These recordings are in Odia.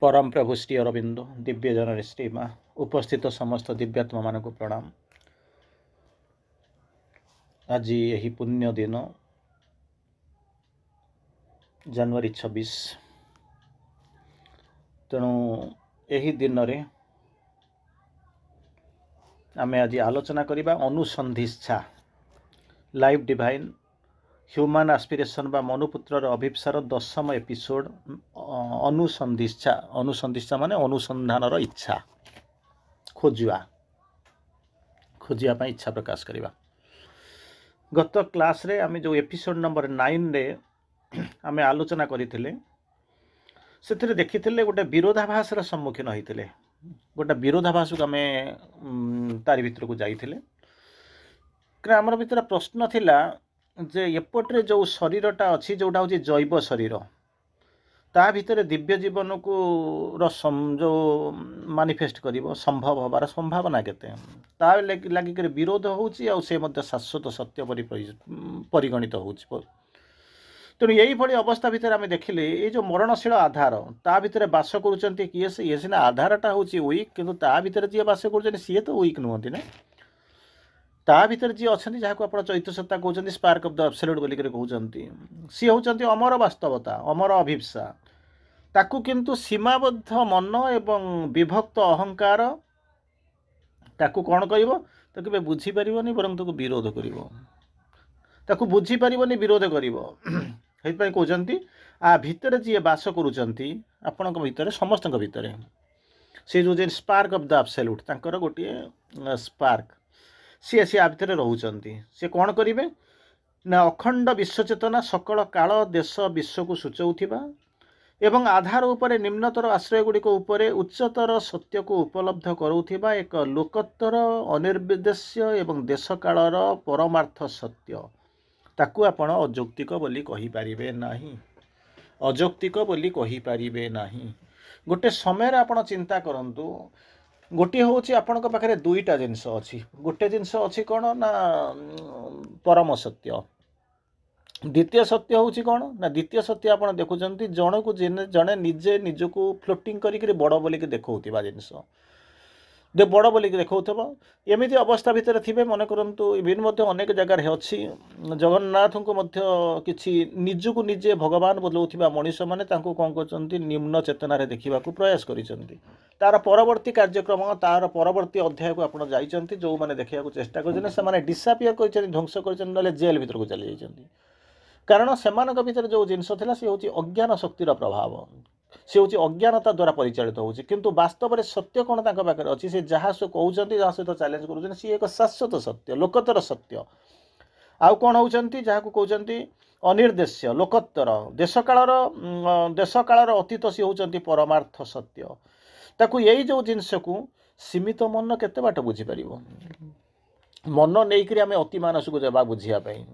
परम प्रभु श्री अरविंद दिव्य जन श्री माँ उपस्थित समस्त दिव्यात्मा मान को प्रणाम। आज यही पुण्य दिन जनवरी 26 तेणु यही दिन रे आमे आज आलोचना करिबा अनुसंधिच्छा लाइव डिवाइन ह्यूमन एस्पिरेशन बा मनुपुत्र अभिप्सार 10म एपिसोड अनुसंधिच्छा माने अनुसंधान इच्छा खोजिया इच्छा प्रकाश करिबा। गत क्लास रे आमे जो एपिसोड नंबर 9 रे आमे आलोचना करिथिले सेथिरे देखिथिले गोटे विरोधाभासर सम्मुखीन होइथिले। गोटे विरोधाभास को आमे तारि भितर को जाइथिले। आमर भितर प्रश्न थिला जे एपट्रे जो शरीरटा अच्छी जोटा हूँ जैव शरीर ता भितर दिव्य जीवन को जो मानिफेस्ट करिवो संभव हबार संभावना केते ता लागिक विरोध होउची आ से मध्य शाश्वत सत्य परिगणित होउची। तेणु यही भली अवस्था भितर आम देखिले ये जो मरणशील आधार ता भितर बास करुचंती किए से ये सिना आधारटा होउची वीक किंतु ता भितर जी बास करुचंती सी तो वीक नुहंती ना। ता भितर जी अच्छा जहाँ को आप चैत्य सत्ता कहते स्पार्क ऑफ द एब्सोल्यूट बोलिक कहते सी होती अमर वास्तवता अमर अभिप्सा ताकू किंतु सीमाबद्ध मन एवं विभक्त अहंकार ताकू कौन कर केवे बुझीपर बरं ताकू विरोध कर बुझीपर विरोध कर कहते आ भितर जी बास करुँच आपण भितर समस्त भितर से जो स्पार्क ऑफ द एब्सोल्यूट तांकर गोटे स्पार्क सी सी आ भितर रोचंती से कौन करेंगे ना अखंड विश्वचेतना सकल काल देश विश्व को सूचाऊा एवं आधार उपरे निम्नतर आश्रय गुड़िक उपरे उच्चतर सत्य को उपलब्ध करुवा एक लोकोत्तर अनिर्देश्य एवं देश कालर परमार्थ सत्य ताकू आपण अजौक्तिक बोली कहि पारिबे नाही अजौक्तिक बोली कहि पारिबे नाही। गोटे समय आपण चिंता करंतु गोटे हूँ आपण पाखे दुईटा जिनस अच्छी गोटे जिनस अच्छी कौन ना परम सत्य द्वितीय सत्य हूँ कौन ना द्वितीय सत्य आप देखुं जन को जड़े निजे निजक फ्लोटिंग करी बड़ बोलिक देखा जिनस बड़ बोलिक देखा एमती अवस्था भितर थे मन करतु इवन अनेक जगार अच्छी जगन्नाथ को किसी निजक निजे भगवान बोलाऊा मनीष मैंने कौन कर निम्न चेतना देखा प्रयास कर तार परवर्ती कार्यक्रम तार परवर्ती अध्याय को आप जाइए जो मैंने देखा चेष्टा कर डिसापियर कर ध्वंस कर जेल भीतर को चली जाइए कारण से भीतर जो जिनस सी हूँ अज्ञान शक्तिर प्रभाव सी हूँ अज्ञानता द्वारा परिचालित होची किंतु वास्तव में सत्य कौन पाखे अच्छी से जहाँ से कहते जहाँ सहित चैलेंज कर सी एक शाश्वत सत्य लोकोत्तर सत्य आउ कौन होती जहाँ को कहते अनिर्देश्य लोकोत्तर देश कालर अतीत सी होती परमार्थ सत्य ताकू यही जो जिनस को सीमित मन केते बाट बुझीपर मन नहीं आम अति मानस को जवा बुझापी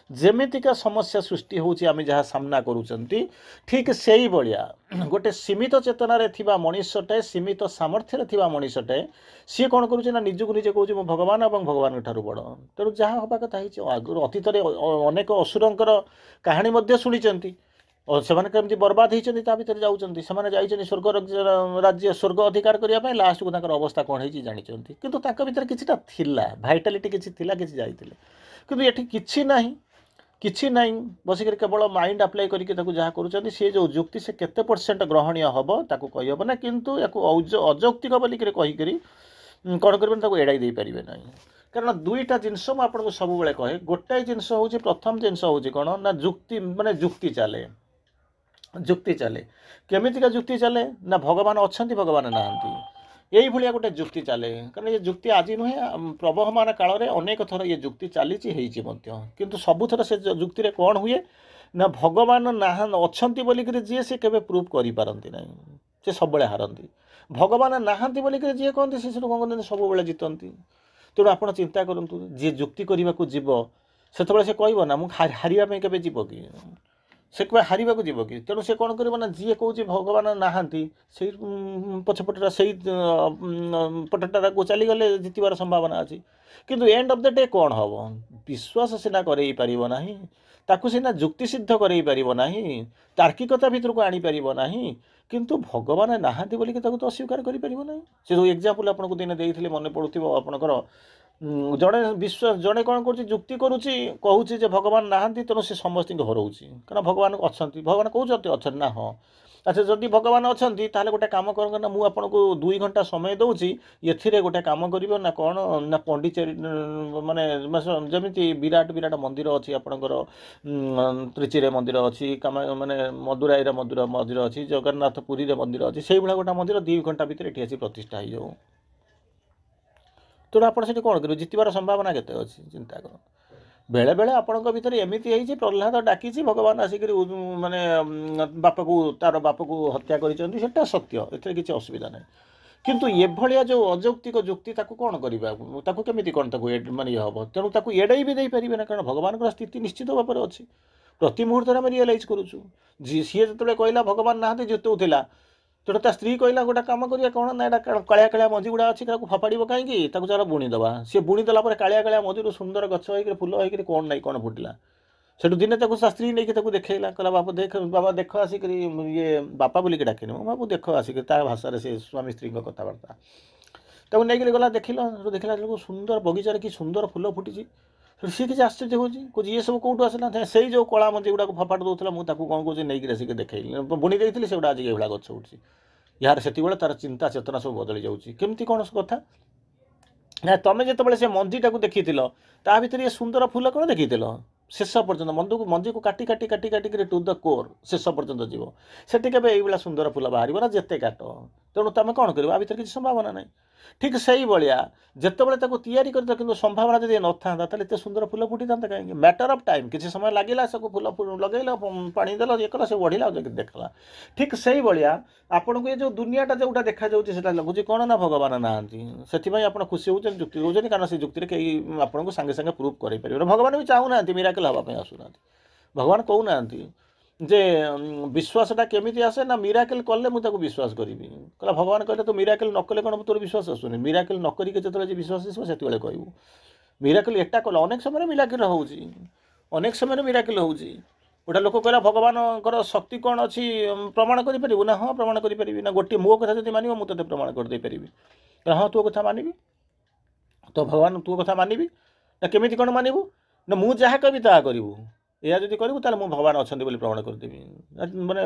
जेमितिका समस्या सृष्टि होची आम जहाँ सामना करूचंती ठीक से ही भाया गोटे सीमित चेतना रे थिबा मनुष्यटे सीमित सामर्थ्य थिबा मनुष्यटे सी कौन करुचे ना निजक निजे कहूँ मो भगवान और भगवान ठारू बड़ तेणु जहाँ हवा कथा आगुरी अतीत अनेक असुरंकर कहानी शुणिचंती से कमी बर्बाद होती भितर जाऊँच से स्वर्ग राज्य स्वर्ग अधिकार करने लास्ट को अवस्था कौन है जानते किंतु भीतर किछिटा थिला भाइटालिटी किछि थिला किछि जाइतिले किंतु एठी किछि नहीं बसिक केवल माइंड अप्लाई करके जहाँ करुँच सी जो जुक्ति से केते परसेंट ग्रहणीय हम ताकू कहीहब ना किंतु या अजौक्तिक बोलिक कहीकि कौन करें एड़ाई दे पारे ना कारण दुईटा जिनस मुझे सब बेले कहे गोटाए जिनस हूँ प्रथम जिनस हूँ कौन ना जुक्ति माने जुक्ति चले केमितिका जुक्ति चले ना भगवान अच्छा भगवान नहांती यही भाया गोटे जुक्ति चले कारण ये जुक्ति आज नुहे प्रवहमान काल में अनेक थर ये जुक्ति चली किंतु सबुथर से जुक्ति रे कौन हुए ना भगवान ना अच्छा बोलिक जी से केवे प्रूव कर पारती ना से सब हारती भगवान नहांती बोलिक जी कहते से कौन करते सब बेले जीतती तेणु आप चिंता करूँ जी जुक्ति करने को जीव से से कह ना मुझे हारिया के जीव कि से क्या हारिबा को जीव कि तेणु से कौन कर जी कौन भगवान नहांती से पछपटा से पटटा को चलीगले जीतबार संभावना अच्छी किंतु एंड ऑफ द डे कौन हम विश्वास सीना करई पारिबो नाही ताकू सीना जुक्ति सिद्ध करई पारिबो नाही तार्किकता भितर को आनी पारिबो नाही କିନ୍ତୁ ଭଗବାନ ନାହାନ୍ତି ବୋଲିକି ତାକୁ ତ ଅସ୍ୱୀକାର କରିପାରିବ ନାହିଁ। ସେ ଯେଉଁ ଏକ୍ଜାମ୍ପଲ୍ ଆପଣଙ୍କୁ ଦିନେ ଦେଇଥିଲେ ମନେ ପଡ଼ୁଥିବ ଆପଣଙ୍କର, ଜଣେ ଜଣେ କ'ଣ କରୁଛି, ଯୁକ୍ତି କରୁଛି, କହୁଛି ଯେ ଭଗବାନ ନାହାନ୍ତି ତେଣୁ ସେ ସମସ୍ତଙ୍କୁ ହରଉଛି, କାରଣ ଭଗବାନ ଅଛନ୍ତି। ଭଗବାନ କହୁଛନ୍ତି ଅଛନ୍ତି ନା? ହଁ। ଆଚ୍ଛା, ଯଦି ଭଗବାନ ଅଛନ୍ତି ତାହେଲେ ଗୋଟେ କାମ କରନ୍ତୁ ନା, ମୁଁ ଆପଣଙ୍କୁ 2 ଘଣ୍ଟା ସମୟ ଦେଉଛି, ଏଥିରେ ଗୋଟେ କାମ କରିବ ନା କ'ଣ ନା, ପଣ୍ଡିଚେରୀ ମାନେ ଯେମିତି ବିରାଟ ବିରାଟ ମନ୍ଦିର ଅଛି ଆପଣଙ୍କର, ତ୍ରିଚିରେ ମନ୍ଦିର ଅଛି, ମାନେ ମଦୁରାଇରେ ମନ୍ଦିର ଅଛି, ଜଗନ୍ନାଥ ପୁରୀରେ ମନ୍ଦିର ଅଛି, ସେଇଭଳିଆ ଗୋଟେ ମନ୍ଦିର 2 ଘଣ୍ଟା ଭିତରେ ଏଠି ଆସି ପ୍ରତିଷ୍ଠା ହେଇଯାଉ। ତେଣୁ ଆପଣ ସେଠି କ'ଣ କରିବେ? ଜିତିବାର ସମ୍ଭାବନା କେତେ ଅଛି ଚିନ୍ତା କର। ବେଳେବେଳେ ଆପଣଙ୍କ ଭିତରେ ଏମିତି ହେଇଛି, ପ୍ରହ୍ଲାଦ ଡାକିଛି, ଭଗବାନ ଆସିକରି ମାନେ ତାର ବାପକୁ ହତ୍ୟା କରିଛନ୍ତି, ସେଟା ସତ୍ୟ, ଏଥିରେ କିଛି ଅସୁବିଧା ନାହିଁ। କିନ୍ତୁ ଏଭଳିଆ ଯେଉଁ ଅଯୌକ୍ତିକ ଯୁକ୍ତି, ତାକୁ କ'ଣ କରିବା? ତାକୁ କେମିତି କ'ଣ ତାକୁ ମାନେ ଇଏ ହେବ? ତେଣୁ ତାକୁ ଏଡ଼େଇ ବି ଦେଇପାରିବେ ନା, କାରଣ ଭଗବାନଙ୍କର ସ୍ଥିତି ନିଶ୍ଚିତ ଭାବରେ ଅଛି। ପ୍ରତି ମୁହୂର୍ତ୍ତରେ ଆମେ ରିଅଲାଇଜ୍ କରୁଛୁ। ସିଏ ଯେତେବେଳେ କହିଲା ଭଗବାନ ନାହାନ୍ତି, ଜିତୁଥିଲା, ତେଣୁ ତା ସ୍ତ୍ରୀ କହିଲା ଗୋଟେ କାମ କରିବା କ'ଣ ନା, ଏଇଟା କାଳିଆ କାଳିଆ ମଞ୍ଜି ଗୁଡ଼ା ଅଛି, ତାକୁ ଫୋପାଡ଼ିବ କାହିଁକି, ତାକୁ ଚାଲ ବୁଣିଦେବା। ସିଏ ବୁଣିଦେଲା ପରେ କାଳିଆ କାଳିଆ ମଞ୍ଜିରୁ ସୁନ୍ଦର ଗଛ ହେଇକରି ଫୁଲ ହେଇକରି କ'ଣ ନାହିଁ କ'ଣ ଫୁଟିଲା। ସେଠୁ ଦିନେ ତାକୁ ତା ସ୍ତ୍ରୀ ନେଇକି ତାକୁ ଦେଖେଇଲା, କହିଲା ବାବା ଦେଖ ଆସିକରି, ଇଏ ବାପା ବୋଲିକି ଡାକିନି, ମୋ ବାବୁ ଦେଖ ଆସିକରି, ତା ଭାଷାରେ ସେ ସ୍ୱାମୀ ସ୍ତ୍ରୀଙ୍କ କଥାବାର୍ତ୍ତା। ତାକୁ ନେଇକରି ଗଲା, ଦେଖିଲା ବେଳକୁ ସୁନ୍ଦର ବଗିଚାରେ କି ସୁନ୍ଦର ଫୁଲ ଫୁଟିଛି। ସେଠୁ ସିଏ କିଛି ଆଶ୍ଚର୍ଯ୍ୟ ହେଉଛି, କହୁଛି ଇଏ ସବୁ କେଉଁଠୁ ଆସିଲା? ସେଇ ଯେଉଁ କଳା ମଞ୍ଜି ଗୁଡ଼ାକୁ ଫୋପାଡ଼ି ଦେଉଥିଲା, ମୁଁ ତାକୁ କ'ଣ କହୁଛି ନେଇକରି ଆସିକି ଦେଖେଇଲି, ବୁଣି ଦେଇଥିଲି, ସେଗୁଡ଼ା ଆଜି ଏଇଭଳିଆ ଗଛ ଉଠୁଛି। ଏହାର ସେତିକିବେଳେ ତାର ଚିନ୍ତା ଚେତନା ସବୁ ବଦଳି ଯାଉଛି। କେମିତି କ'ଣ କଥା ନା, ତମେ ଯେତେବେଳେ ସେ ମଞ୍ଜିଟାକୁ ଦେଖିଥିଲ, ତା ଭିତରେ ଏ ସୁନ୍ଦର ଫୁଲ କ'ଣ ଦେଖିଥିଲ? ଶେଷ ପର୍ଯ୍ୟନ୍ତ ମଞ୍ଜିକୁ କାଟି କାଟି କାଟି କାଟିକରି ଟୁ ଦ କୋର୍ ଶେଷ ପର୍ଯ୍ୟନ୍ତ ଯିବ, ସେଠି କେବେ ଏଇଭଳିଆ ସୁନ୍ଦର ଫୁଲ ବାହାରିବ ନା, ଯେତେ କାଟ। ତେଣୁ ତୁମେ କ'ଣ କରିବ? ଆ ଭିତରେ କିଛି ସମ୍ଭାବନା ନାହିଁ। ଠିକ୍ ସେଇଭଳିଆ ଯେତେବେଳେ ତାକୁ ତିଆରି କରିଥାଉ, କିନ୍ତୁ ସମ୍ଭାବନା ଯଦି ନଥାନ୍ତା, ତାହେଲେ ଏତେ ସୁନ୍ଦର ଫୁଲ ଫୁଟିଥାନ୍ତା କାହିଁକି? ମ୍ୟାଟର୍ ଅଫ୍ ଟାଇମ୍, କିଛି ସମୟ ଲାଗିଲା, ସବୁ ଫୁଲ ଲଗେଇଲ, ପାଣି ଦେଲ, ଇଏ କଲା, ସେ ବଢ଼ିଲା, ଆଉ ଦେଖିଲା। ଠିକ୍ ସେଇଭଳିଆ ଆପଣଙ୍କୁ ଏ ଯେଉଁ ଦୁନିଆଟା ଯେଉଁଟା ଦେଖାଯାଉଛି, ସେଟା ଲାଗୁଛି କ'ଣ ନା ଭଗବାନ ନାହାନ୍ତି। ସେଥିପାଇଁ ଆପଣ ଖୁସି ହେଉଛନ୍ତି, ଯୁକ୍ତି ଦେଉଛନ୍ତି, କାରଣ ସେ ଯୁକ୍ତିରେ କେହି ଆପଣଙ୍କୁ ସାଙ୍ଗେ ସାଙ୍ଗେ ପ୍ରୁଭ୍ କରାଇପାରିବେ। ଭଗବାନ ବି ଚାହୁଁନାହାନ୍ତି ମିରାକଲ୍ ହେବା ପାଇଁ ଆସୁନାହାନ୍ତି। ଭଗବାନ କହୁନାହାନ୍ତି ଯେ ବିଶ୍ୱାସଟା କେମିତି ଆସେ ନା, ମିରାକଲ୍ କଲେ ମୁଁ ତାକୁ ବିଶ୍ୱାସ କରିବି। କହିଲା ଭଗବାନ କହିଲେ ତୁ ମିରାକଲ୍ ନ କଲେ କ'ଣ ତୋର ବିଶ୍ୱାସ ଆସୁନି? ମିରାକଲ୍ ନ କରିକି ଯେତେବେଳେ ଯେ ବିଶ୍ୱାସ ଆସିବ, ସେତେବେଳେ କହିବୁ। ମିରାକଲ୍ ଏଟା କଲେ, ଅନେକ ସମୟରେ ମିରାକଲ୍ ହେଉଛି, ଅନେକ ସମୟରେ ମିରାକଲ୍ ହେଉଛି। ଗୋଟେ ଲୋକ କହିଲା ଭଗବାନଙ୍କର ଶକ୍ତି କ'ଣ ଅଛି, ପ୍ରମାଣ କରିପାରିବୁ ନା? ହଁ, ପ୍ରମାଣ କରିପାରିବି। ନା ଗୋଟିଏ ମୋ କଥା ଯଦି ମାନିବ, ମୁଁ ତୋତେ ପ୍ରମାଣ କରିଦେଇପାରିବି। ହଁ, ତୋ କଥା ମାନିବି, ତ ଭଗବାନ ତୋ କଥା ମାନିବି। ନା କେମିତି କ'ଣ ମାନିବୁ? ନା ମୁଁ ଯାହା କହିବି ତାହା କରିବୁ, ଏହା ଯଦି କରିବୁ ତାହେଲେ ମୁଁ ଭଗବାନ ଅଛନ୍ତି ବୋଲି ପ୍ରମାଣ କରିଦେବି। ମାନେ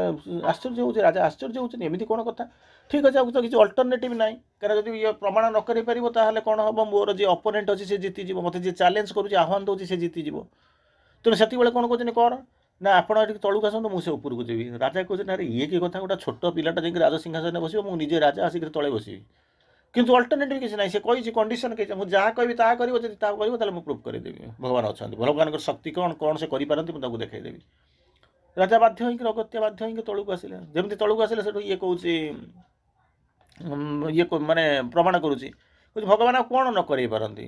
ଆଶ୍ଚର୍ଯ୍ୟ ହେଉଛି, ରାଜା ଆଶ୍ଚର୍ଯ୍ୟ ହେଉଛନ୍ତି, ଏମିତି କ'ଣ କଥା? ଠିକ୍ ଅଛି, ଆଉ ତ କିଛି ଅଲ୍ଟରନେଟିଭ୍ ନାହିଁ, କାରଣ ଯଦି ଇଏ ପ୍ରମାଣ ନ କରିପାରିବ ତାହେଲେ କ'ଣ ହେବ? ମୋର ଯିଏ ଅପୋନେଣ୍ଟ ଅଛି ସେ ଜିତିଯିବ, ମୋତେ ଯିଏ ଚ୍ୟାଲେଞ୍ଜ କରୁଛି, ଆହ୍ୱାନ ଦେଉଛି, ସେ ଜିତିଯିବ। ତେଣୁ ସେତିକିବେଳେ କ'ଣ କହୁଛନ୍ତି କର ନା, ଆପଣ ଏଠିକି ତଳକୁ ଆସନ୍ତୁ, ମୁଁ ସେ ଉପରକୁ ଯିବି। ରାଜା କହୁଛନ୍ତି ଆରେ ଇଏ କି କଥା, ଗୋଟେ ଛୋଟ ପିଲାଟା ଯାଇକି ରାଜସିଂହାସନରେ ବସିବ, ମୁଁ ନିଜେ ରାଜା ଆସିକି ତଳେ ବସିବି। କିନ୍ତୁ ଅଲ୍ଟରନେଟିଭ୍ କିଛି ନାହିଁ, ସେ କହିଛି, କଣ୍ଡିସନ୍ କିଛି, ମୁଁ ଯାହା କହିବି ତାହା କରିବ, ଯଦି ତାହା କରିବ ତାହେଲେ ମୁଁ ପ୍ରୁଭ୍ କରିଦେବି ଭଗବାନ ଅଛନ୍ତି, ଭଗବାନଙ୍କର ଶକ୍ତି କ'ଣ କ'ଣ ସେ କରିପାରନ୍ତି ମୁଁ ତାକୁ ଦେଖାଇଦେବି। ରାଜା ବାଧ୍ୟ ହୋଇକି, ଅଗତ୍ୟା ବାଧ୍ୟ ହୋଇକି ତଳକୁ ଆସିଲେ। ଯେମିତି ତଳକୁ ଆସିଲେ, ସେଠୁ ଇଏ କହୁଛି, ଇଏ ମାନେ ପ୍ରମାଣ କରୁଛି, କହୁଛି ଭଗବାନ ଆଉ କ'ଣ ନ କରାଇ ପାରନ୍ତି?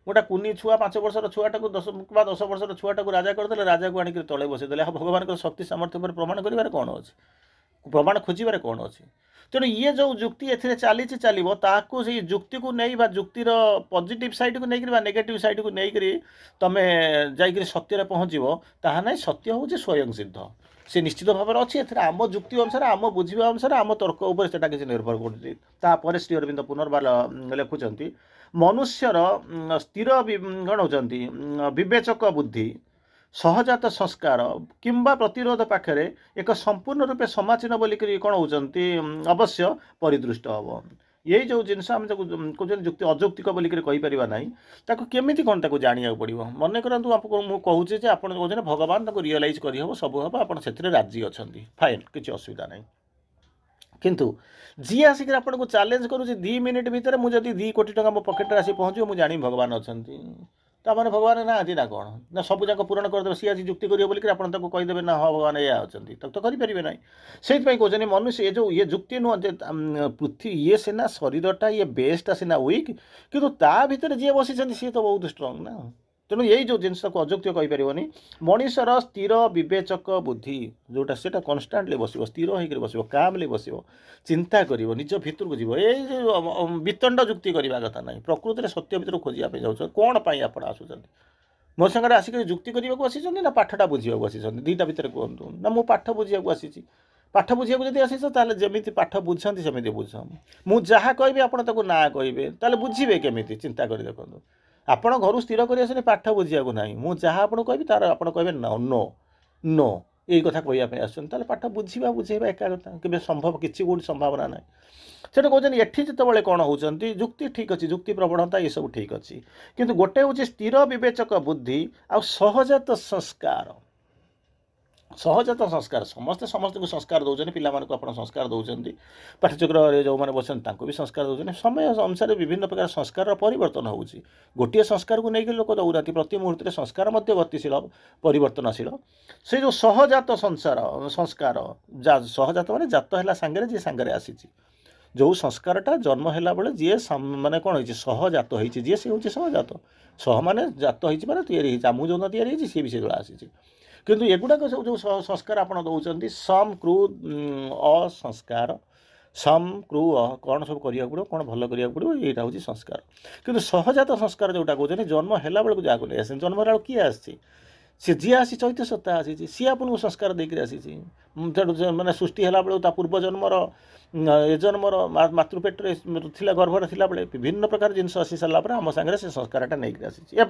ଗୋଟେ କୁନି ଛୁଆ, 5 ବର୍ଷର ଛୁଆଟାକୁ 10 ବର୍ଷର ଛୁଆଟାକୁ ରାଜା କରିଦେଲେ, ରାଜାକୁ ଆଣିକି ତଳେ ବସେଇଦେଲେ। ଆଉ ଭଗବାନଙ୍କର ଶକ୍ତି ସାମର୍ଥ୍ୟ ଉପରେ ପ୍ରମାଣ କରିବାରେ କ'ଣ ଅଛି? ପ୍ରମାଣ ଖୋଜିବାରେ କ'ଣ ଅଛି? ତେଣୁ ଇଏ ଯେଉଁ ଯୁକ୍ତି ଏଥିରେ ଚାଲିବ, ତାକୁ ସେଇ ଯୁକ୍ତିକୁ ନେଇ ବା ଯୁକ୍ତିର ପଜିଟିଭ୍ ସାଇଡ଼୍କୁ ନେଇକରି ବା ନେଗେଟିଭ୍ ସାଇଡ଼୍କୁ ନେଇକରି ତୁମେ ଯାଇକରି ସତ୍ୟରେ ପହଞ୍ଚିବ, ତାହା ନାହିଁ। ସତ୍ୟ ହେଉଛି ସ୍ୱୟଂ ସିଦ୍ଧ, ସେ ନିଶ୍ଚିତ ଭାବରେ ଅଛି। ଏଥିରେ ଆମ ଯୁକ୍ତି ଅନୁସାରେ, ଆମ ବୁଝିବା ଅନୁସାରେ, ଆମ ତର୍କ ଉପରେ ସେଟା କିଛି ନିର୍ଭର କରୁଛି। ତାପରେ ଶ୍ରୀ ଅରବିନ୍ଦ ପୁନର୍ବାର ଲେଖୁଛନ୍ତି, ମନୁଷ୍ୟର ସ୍ଥିର କ'ଣ ହେଉଛନ୍ତି ବିବେଚକ ବୁଦ୍ଧି, ସହଜାତ ସଂସ୍କାର କିମ୍ବା ପ୍ରତିରୋଧ ପାଖରେ ଏକ ସମ୍ପୂର୍ଣ୍ଣ ରୂପେ ସମାଚୀନ ବୋଲିକରି କ'ଣ ହେଉଛନ୍ତି ଅବଶ୍ୟ ପରିଦୃଷ୍ଟ ହେବ। ଏଇ ଯେଉଁ ଜିନିଷ ଆମେ ତାକୁ କହୁଛନ୍ତି ଯୁକ୍ତି ଅଯୌକ୍ତିକ ବୋଲିକରି କହିପାରିବା ନାହିଁ, ତାକୁ କେମିତି କ'ଣ ତାକୁ ଜାଣିବାକୁ ପଡ଼ିବ। ମନେ କରନ୍ତୁ ମୁଁ କହୁଛି ଯେ ଆପଣ କହୁଛନ୍ତି ଭଗବାନ, ତାକୁ ରିଅଲାଇଜ୍ କରିହେବ, ସବୁ ହେବ, ଆପଣ ସେଥିରେ ରାଜି ଅଛନ୍ତି, ଫାଇନ୍, କିଛି ଅସୁବିଧା ନାହିଁ। କିନ୍ତୁ ଯିଏ ଆସିକି ଆପଣଙ୍କୁ ଚ୍ୟାଲେଞ୍ଜ କରୁଛି 2 ମିନିଟ୍ ଭିତରେ ମୁଁ ଯଦି 2 କୋଟି ଟଙ୍କା ମୋ ପକେଟରେ ଆସି ପହଞ୍ଚିବ, ମୁଁ ଜାଣିବି ଭଗବାନ ଅଛନ୍ତି, ତାମାନେ ଭଗବାନ ନାହାନ୍ତି ନା କ'ଣ? ନା ସବୁ ଯାକ ପୂରଣ କରିଦେବେ, ସିଏ ଆଜି ଯୁକ୍ତି କରିବ ବୋଲିକି ଆପଣ ତାକୁ କହିଦେବେ ନା ହଁ ଭଗବାନ ଏଇଆ ଅଛନ୍ତି, ତାକୁ ତ କରିପାରିବେ ନାହିଁ। ସେଇଥିପାଇଁ କହୁଛନ୍ତି ମନୁଷ୍ୟ ଇଏ ଯୁକ୍ତି ନୁହଁ ଯେ ଇଏ ସିନା ଶରୀରଟା, ଇଏ ବେସ୍ଟା ସିନା ୱିକ୍, କିନ୍ତୁ ତା ଭିତରେ ଯିଏ ବସିଛନ୍ତି ସିଏ ତ ବହୁତ ଷ୍ଟ୍ରଙ୍ଗ ନା। ତେଣୁ ଏଇ ଯେଉଁ ଜିନିଷକୁ ଅଯୌକ୍ତିକ କହିପାରିବନି। ମଣିଷର ସ୍ଥିର ବିବେଚକ ବୁଦ୍ଧି ଯେଉଁଟା, ସେଇଟା କନଷ୍ଟାଣ୍ଟଲି ବସିବ, ସ୍ଥିର ହୋଇକରି ବସିବ, କାମଲି ବସିବ, ଚିନ୍ତା କରିବ, ନିଜ ଭିତରକୁ ଯିବ। ଏଇ ଯେଉଁ ବିତଣ୍ଡ ଯୁକ୍ତି କରିବା କଥା ନାହିଁ। ପ୍ରକୃତିରେ ସତ୍ୟ ଭିତରକୁ ଖୋଜିବା ପାଇଁ ଯାଉଛନ୍ତି। କ'ଣ ପାଇଁ ଆପଣ ଆସୁଛନ୍ତି? ମୋ ସାଙ୍ଗରେ ଆସିକି ଯୁକ୍ତି କରିବାକୁ ଆସିଛନ୍ତି ନା ପାଠଟା ବୁଝିବାକୁ ଆସିଛନ୍ତି? ଦୁଇଟା ଭିତରେ କୁହନ୍ତୁ। ନା ମୁଁ ପାଠ ବୁଝିବାକୁ ଆସିଛି, पाठ बुझा जब आसीच ताले जमी पाठ बुझाती सेमती बुझ मु जहाँ कहि आप ना कहे ताले बुझे केमी चिंता कर देखो आपण घर स्थिर कर आसने पाठ बुझा ना मुझे जहाँ आपको कहि तार आप कहे नो नो नो यही कथा कहवाई आसुन पाठ बुझा बुझेगा एका कथा कि संभव किसी गोटे संभावना ना से कहते एठी जिते कौन होती जुक्ति ठीक अच्छे जुक्ति प्रवणता ये सब ठीक अच्छे किंतु गोटे हूँ स्थिर विवेचक बुद्धि आ सहजात संस्कार सहजात संस्कार समस्ते समस्त को संस्कार दौरान पिला आप संस्कार दौरान पाठचक्र जो मैंने बसन भी संस्कार दौरान समय अनुसार विभिन्न प्रकार संस्कार परिवर्तन हो गोटे संस्कार को लेकिन लोक दौरा प्रति मुहूर्त संस्कार गतिशील परिवर्तनशील से जो सहजात संस्कार सहजात माने जात है सांगे जी सांगे आसी जो संस्कारटा जन्म है बेले जी माने कौन हो सहजात होती जी सी हूँ सहजात सह माने जात होती आमू जो या सी भी से आसी किंतु एगुड़ाक सब जो संस्कार आप दौरान सम क्रू असंस्कार सम क्रू कौन सब करा पड़ो कौन भल करा पड़ो यहाँ हूँ संस्कार किंतु सहजात संस्कार जोटा कहते जन्म है बेलू जहाँ नहीं आसे जन्म है किए आसी सी जी आसी चैत्य सत्ता आसी सी आपको संस्कार देकर आसी माने सृष्टि है बेलू पूर्व जन्मर ए जन्मर मातृपेट्रे थी गर्भर थी बेले विभिन्न प्रकार जिनस आसी सारापर आम सागर से संस्कारटा नहीं आसी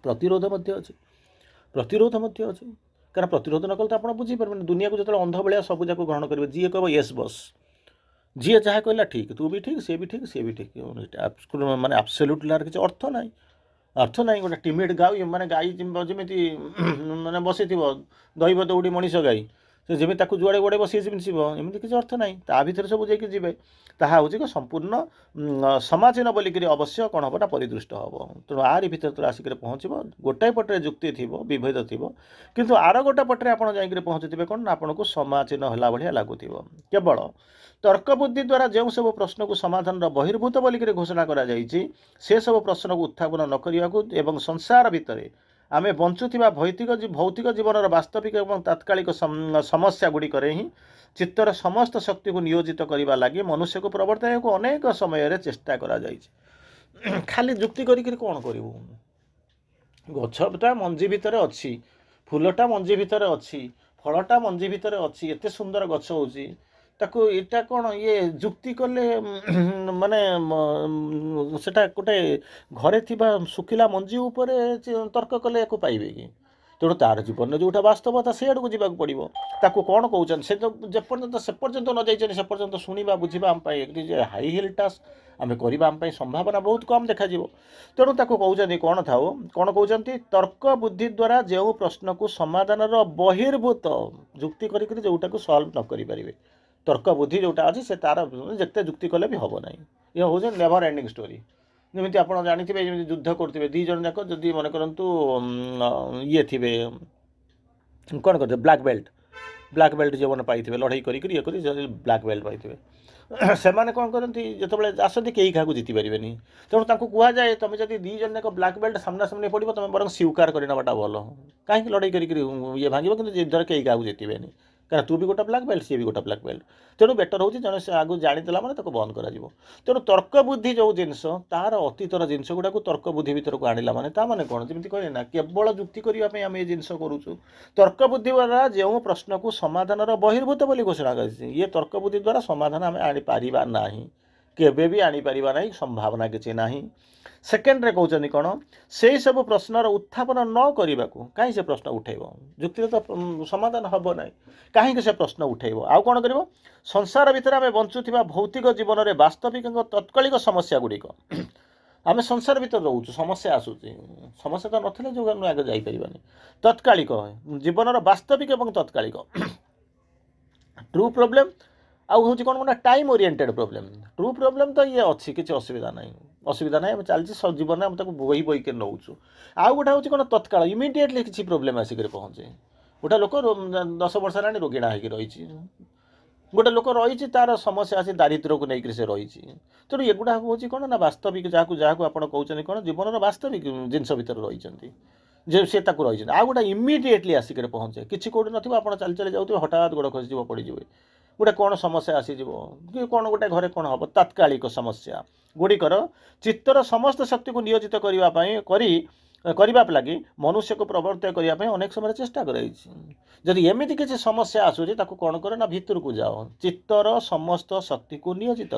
प्रतिरोध अच्छे प्रतिरोध अच्छे कारण प्रतिरोध न कले तो आप बुझीपारे दुनिया को जो अंध भाया सब जाक ग्रहण करेंगे जी कह येस बस जी जहाँ कहला ठीक तू भी ठीक सी भी ठीक सी भी ठीक माने एब्सोल्यूट किसी अर्थ ना अर्थ ना गोटे टिमेट गाई माने गाई जमी माने बसी दईब दौड़ी मनीष गाई से जमी जुआड़े गुड़े बस जमी एमती किसी अर्थ ना ता भर सब जाकि जी ताहा हूँ संपूर्ण समाजीन बोलिक अवश्य कौन हबा परिदृष्ट हम तेणु आरी भितर तो आसिक पहुँच गोटाए पटे जुक्ति थी विभेद थी किंतु आर गोटे पटे आप जा पहुँचुवे कौन आपन को समाचीन है भाया लगुव केवल तर्क बुद्धि द्वारा जो सब प्रश्न को समाधान बहिर्भूत बोलिक घोषणा करा से सब प्रश्न को उत्थापन न करने संसार भितर आमे बंचुवा भौतिक जीवन वास्तविक और तात्कालिक समस्या गुड़िक ही चित्तर समस्त शक्ति को नियोजित करने लगी मनुष्य को प्रवर्तन को अनेक समय चेष्टा करा खाली जुक्ति करी कौन करूँ गछटा मंजी भितर अच्छी फूलटा मंजी भितर अच्छी फलटा मंजी भितर अच्छी एत सुंदर गछ होची ताको एटा कौन ये जुक्ति कले माने सेटा गोटे घरे थिबा सुखिला मंजी उपरे तर्क कले या पाइबे कि तेणु तार जीवन जोटा वास्तवता से आड़ को जावाक पड़ो ताको कौन कहते से तो जेपर्यंत से पर्यंत न जाइए से पर्यंत शुणा बुझा आम हाई हिल टास्क आम करवा आम संभावना बहुत कम देखा तेणु ताको कहते कौन था कौन कहते तर्क बुद्धि द्वारा जो प्रश्न को समाधान बहिर्भूत जुक्ति करी जोटा को सल्व न करें तर्क बुद्धि जोटा अच्छे से तार जिते जुक्ति कले भी हम ना ये हूँ नेवर एंडिंग स्टोरी जमी आप जानते युद्ध करुवे दी जन जाक जदि मन करतु ये थे कौन करते ब्लैक बेल्ट जो मैंने पाई लड़ाई करी ब्लैक बेल्ट पाई से कौन करती जो आसती कई क्या जीति पारे तेणु कहुए तुम जब दी जन जाक ब्लैक बेल्ट सामना सामने पड़ो तुम बर स्वीकार करवाटा भल कहीं लड़ाई ये भांग कि युद्धर कई क्या जीतबे कारण तू भी गोटे ब्लैक बेल्ट सी भी गोटे ब्लैक बेल्ट तेणु बेटर हो जन से आगु जानीला मैंने बंद कर तेणु तर्क बुद्धि जो जिनस तार अतीतर जिनस गुड़ा तर्क बुद्धि भर को आणला मैंने कौन जमी कहे ना केवल जुक्ति करने आम ये जिनस करुचु तर्क बुद्धि द्वारा जो प्रश्न को समाधान बहिर्भूत बोली घोषणा कर ये तर्क बुद्धि द्वारा समाधान आम आनीपर ना केवे भी आनीपर ना संभावना किसी ना सेकेंड रे कहते कौन से सब प्रश्नर उत्थापन न करने को कहीं से प्रश्न उठेब जुक्ति तो समाधान हम ना कहीं से प्रश्न उठेब आउ कौन कर संसार भितर आम बंचुवा भौतिक जीवन में वास्तविक तत्कालिक समस्या गुड़िक आम संसार भितर रोचु समस्या आसूची समस्या तो नथिले जो आगे जापरानी तत्कालिक जीवन वास्तविक और तत्कालिक ट्रू प्रोब्लेम आउ हूँ कौन गोटे time oriented problem true problem तो ये अच्छी किसी असुविधा ना आम चलती सब जीवन में आम बोई बोईक नौचु आउ गोटे हूँ कौन तत्काल इमिडिएटली किसी प्रोब्लेम आसिक पहुँचे गोटे लोक 10 वर्ष है रोगिणा होगी रही गोटे लोक रही तार समस्या आसी दारिद्र्य को लेकर से रही तेणु एगुड़ा हूँ कौन ना वास्तविक जहाँ आप कहते कौन जीवन वास्तविक जिनस भितर रही जे सी रही आउ गोटे इमिडिएटली आसिक पहुँचे किसी कौटी ना आप चली चली जाऊे हठात गोड़ खसी पड़े गोटे कौन समस्या आसीज कि कौन गोटे घरे कौन हम तात्कालिक समस्या गुड़िकर चित्तर समस्त शक्ति को नियोजित करने କରିବା ଲାଗି ମନୁଷ୍ୟକୁ ପ୍ରବର୍ତ୍ତ କରିବା ପାଇଁ ଅନେକ ସମୟରେ ଚେଷ୍ଟା କରାଯାଇଛି। ଯଦି ଏମିତି କିଛି ସମସ୍ୟା ଆସୁଛି ତାକୁ କ'ଣ କର ନା ଭିତରକୁ ଯାଅ, ଚିତ୍ତର ସମସ୍ତ ଶକ୍ତିକୁ ନିୟୋଜିତ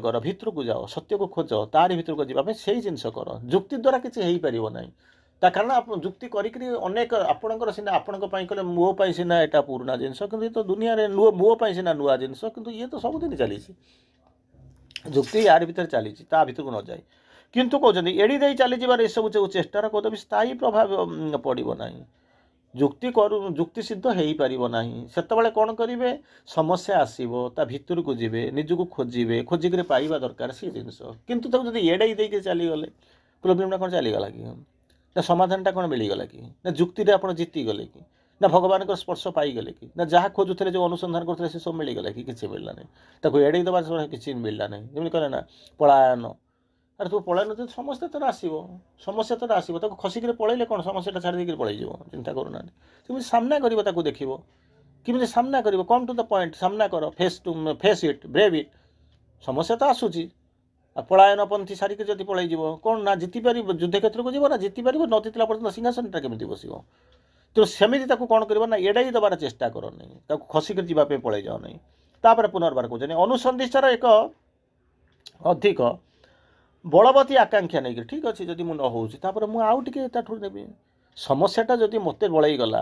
କର, ଭିତରକୁ ଯାଅ, ସତ୍ୟକୁ ଖୋଜ, ତାରି ଭିତରକୁ ଯିବା ପାଇଁ ସେଇ ଜିନିଷ କର। ଯୁକ୍ତି ଦ୍ୱାରା କିଛି ହେଇପାରିବ ନାହିଁ। ତା କାରଣ ଆପଣ ଯୁକ୍ତି କରିକି ଅନେକ ଆପଣଙ୍କର ସିନା ଆପଣଙ୍କ ପାଇଁ କଲେ ମୋ ପାଇଁ ସିନା ଏଇଟା ପୁରୁଣା ଜିନିଷ, କିନ୍ତୁ ଏ ତ ଦୁନିଆରେ ମୋ ପାଇଁ ସିନା ନୂଆ ଜିନିଷ, କିନ୍ତୁ ଇଏ ତ ସବୁଦିନ ଚାଲିଛି। ଯୁକ୍ତି ୟାରି ଭିତରେ ଚାଲିଛି, ତା ଭିତରକୁ ନ ଯାଏ। କିନ୍ତୁ କହୁଛନ୍ତି ଏଡ଼ି ଦେଇ ଚାଲିଯିବାର ଏସବୁ ଯେଉଁ ଚେଷ୍ଟାର କଦାପି ସ୍ଥାୟୀ ପ୍ରଭାବ ପଡ଼ିବ ନାହିଁ। ଯୁକ୍ତି ସିଦ୍ଧ ହେଇପାରିବ ନାହିଁ। ସେତେବେଳେ କ'ଣ କରିବେ? ସମସ୍ୟା ଆସିବ, ତା ଭିତରକୁ ଯିବେ, ନିଜକୁ ଖୋଜିବେ, ଖୋଜିକିରି ପାଇବା ଦରକାର ସେ ଜିନିଷ। କିନ୍ତୁ ତାକୁ ଯଦି ଏଡ଼େଇ ଦେଇକି ଚାଲିଗଲେ ପ୍ରୋବ୍ଲେମଟା କ'ଣ ଚାଲିଗଲା କି? ନା ସମାଧାନଟା କ'ଣ ମିଳିଗଲା କି? ନା ଯୁକ୍ତିରେ ଆପଣ ଜିତିଗଲେ କି? ନା ଭଗବାନଙ୍କ ସ୍ପର୍ଶ ପାଇଗଲେ କି? ନା ଯାହା ଖୋଜୁଥିଲେ ଯେଉଁ ଅନୁସନ୍ଧାନ କରୁଥିଲେ ସେ ସବୁ ମିଳିଗଲା କି? କିଛି ମିଳିଲା ନାହିଁ। ତାକୁ ଏଡ଼େଇ ଦେବା କିଛି ମିଳିଲା ନାହିଁ। ଯେମିତି କହିଲେ ନା ପଳାୟନ, ଆରେ ତୁ ପଳାୟନ ଯଦି ସମସ୍ୟା ତୋର ଆସିବ, ତାକୁ ଖସିକିରି ପଳେଇଲେ କ'ଣ ସମସ୍ୟାଟା ଛାଡ଼ି ଦେଇକିରି ପଳେଇଯିବ? ଚିନ୍ତା କରୁନାହାନ୍ତି। କେମିତି ସାମ୍ନା କରିବ, ତାକୁ ଦେଖିବ, କେମିତି ସାମ୍ନା କରିବ, କମ୍ ଟୁ ଦ ପଏଣ୍ଟ ସାମ୍ନା କର, ଫେସ୍ ଇଟ୍, ବ୍ରେଭ୍ ଇଟ୍। ସମସ୍ୟା ତ ଆସୁଛି, ଆଉ ପଳାୟନ ପନ୍ଥୀ ସାରିକି ଯଦି ପଳେଇଯିବ କ'ଣ ନା ଜିତିପାରିବ? ଯୁଦ୍ଧ କ୍ଷେତ୍ରକୁ ଯିବ ନା ଜିତିପାରିବ? ନ ଜିତିଲା ପର୍ଯ୍ୟନ୍ତ ସିଂହାସନଟା କେମିତି ବସିବ? ତେଣୁ ସେମିତି ତାକୁ କ'ଣ କରିବ ନା ଏଡ଼େଇ ଦେବାର ଚେଷ୍ଟା କରନି, ତାକୁ ଖସିକିରି ଯିବା ପାଇଁ ପଳେଇ ଯାଅ ନାହିଁ। ତାପରେ ପୁନର୍ବାର କହୁଛନ୍ତି ଅନୁସନ୍ଧିତ୍ସାର ଏକ ଅଧିକ ବଳବତୀ ଆକାଂକ୍ଷା ନେଇକି, ଠିକ୍ ଅଛି ଯଦି ମୁଁ ନ ହେଉଛି ତାପରେ ମୁଁ ଆଉ ଟିକେ ତାଠୁ ନେବି। ସମସ୍ୟାଟା ଯଦି ମୋତେ ବଳେଇଗଲା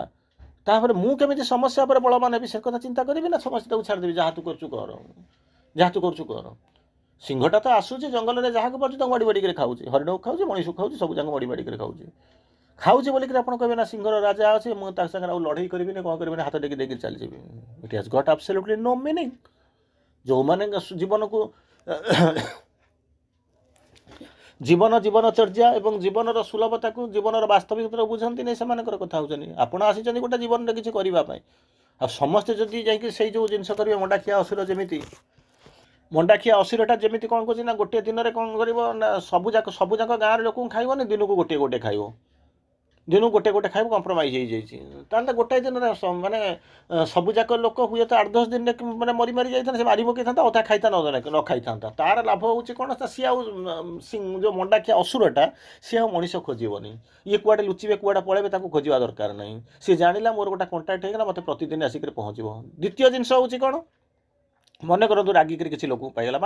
ତାପରେ ମୁଁ କେମିତି ସମସ୍ୟା ଉପରେ ବଳବାନ ହେବି ସେ କଥା ଚିନ୍ତା କରିବି ନା ସମସ୍ୟାଟାକୁ ଛାଡ଼ିଦେବି? ଯାହା ତୁ କରୁଛୁ କର। ସିଂହଟା ତ ଆସୁଛି ଜଙ୍ଗଲରେ, ଯାହାକୁ ପାରୁଛି ତାକୁ ମଡ଼ି ମାଡ଼ିକରି ଖାଉଛି, ହରିଣକୁ ଖାଉଛି, ମଣିଷକୁ ଖାଉଛି, ସବୁ ଯାକ ମଡ଼ି ମାଡ଼ିକରି ଖାଉଛି ବୋଲିକିରି ଆପଣ କହିବେ ନା ସିଂହର ରାଜା ଅଛି, ମୁଁ ତା ସାଙ୍ଗରେ ଆଉ ଲଢ଼େଇ କରିବିନି, କ'ଣ କରିବିନି, ହାତ ଟେକି ଦେଇକି ଚାଲିଯିବି। It has got absolutely no meaning. ଯେଉଁମାନେ ଜୀବନଚର୍ଯ୍ୟା ଏବଂ ଜୀବନର ସୁଲଭତାକୁ, ଜୀବନର ବାସ୍ତବିକତାକୁ ବୁଝନ୍ତି ନାହିଁ, ସେମାନଙ୍କର କଥା ହେଉଛନ୍ତି। ଆପଣ ଆସିଛନ୍ତି ଗୋଟେ ଜୀବନରେ କିଛି କରିବା ପାଇଁ, ଆଉ ସମସ୍ତେ ଯଦି ଯାଇକି ସେଇ ଯେଉଁ ଜିନିଷ କରିବେ, ମଣ୍ଡାଖିଆ ଅସୁର ଯେମିତି, ମଣ୍ଡାଖିଆ ଅସୁରଟା ଯେମିତି କ'ଣ କରୁଛି ନା ଗୋଟିଏ ଦିନରେ କ'ଣ କରିବ ନା ସବୁଯାକ ଗାଁର ଲୋକଙ୍କୁ ଖାଇବନି, ଦିନକୁ ଗୋଟିଏ ଖାଇବ, କମ୍ପ୍ରମାଇଜ୍ ହେଇଯାଇଛି। ତାହେଲେ ଗୋଟାଏ ଦିନରେ ମାନେ ସବୁଯାକ ଲୋକ ହୁଏତ 8-10 ଦିନରେ ମାନେ ମରି ଯାଇଥାନ୍ତା, ସେ ମାରି ପକାଇଥାନ୍ତା, ଅଧା ଖାଇଥାନ୍ତା, ନ ଖାଇଥାନ୍ତା। ତାର ଲାଭ ହେଉଛି କ'ଣ? ସିଏ ଆଉ ଯେଉଁ ମଣ୍ଡାଖିଆ ଅସୁରଟା ସିଏ ଆଉ ମଣିଷ ଖୋଜିବନି। ଇଏ କୁଆଡ଼େ ଲୁଚିବେ, କୁଆଡ଼େ ପଳେଇବେ, ତାକୁ ଖୋଜିବା ଦରକାର ନାହିଁ। ସିଏ ଜାଣିଲା ମୋର ଗୋଟେ କଣ୍ଟାକ୍ଟ ହେଇଗଲା, ମୋତେ ପ୍ରତିଦିନ ଆସିକରି ପହଞ୍ଚିବ। ଦ୍ୱିତୀୟ ଜିନିଷ ହେଉଛି କ'ଣ? ମନେ କରନ୍ତୁ ରାଗିକିରି କିଛି ଲୋକକୁ ପାଇଗଲା,